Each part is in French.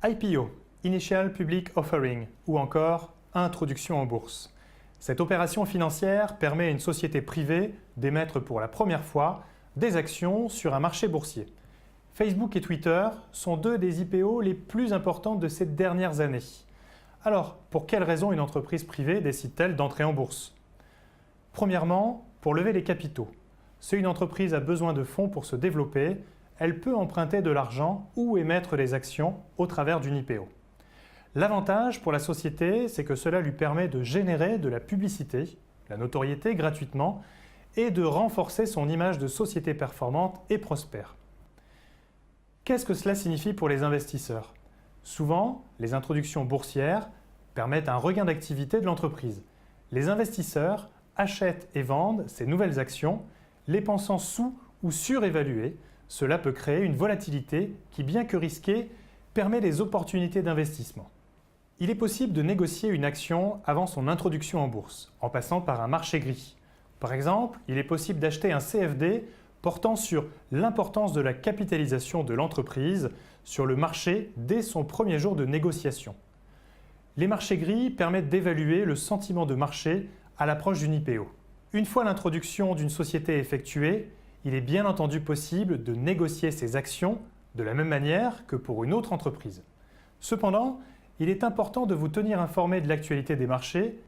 IPO, Initial Public Offering, ou encore introduction en bourse. Cette opération financière permet à une société privée d'émettre pour la première fois des actions sur un marché boursier. Facebook et Twitter sont deux des IPO les plus importantes de ces dernières années. Alors, pour quelles raisons une entreprise privée décide-t-elle d'entrer en bourse? Premièrement, pour lever les capitaux. Si une entreprise a besoin de fonds pour se développer, elle peut emprunter de l'argent ou émettre des actions au travers d'une IPO. L'avantage pour la société, c'est que cela lui permet de générer de la publicité, la notoriété gratuitement, et de renforcer son image de société performante et prospère. Qu'est-ce que cela signifie pour les investisseurs? Souvent, les introductions boursières permettent un regain d'activité de l'entreprise. Les investisseurs achètent et vendent ces nouvelles actions, les pensant sous- ou surévaluées. Cela peut créer une volatilité qui, bien que risquée, permet des opportunités d'investissement. Il est possible de négocier une action avant son introduction en bourse, en passant par un marché gris. Par exemple, il est possible d'acheter un CFD portant sur l'importance de la capitalisation de l'entreprise sur le marché dès son premier jour de négociation. Les marchés gris permettent d'évaluer le sentiment de marché à l'approche d'une IPO. Une fois l'introduction d'une société effectuée, il est bien entendu possible de négocier ces actions de la même manière que pour une autre entreprise. Cependant, il est important de vous tenir informé de l'actualité des marchés.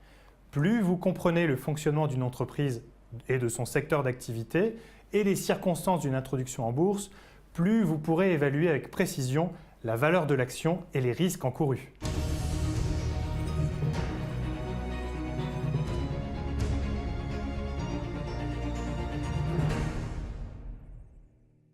Plus vous comprenez le fonctionnement d'une entreprise et de son secteur d'activité et les circonstances d'une introduction en bourse, plus vous pourrez évaluer avec précision la valeur de l'action et les risques encourus.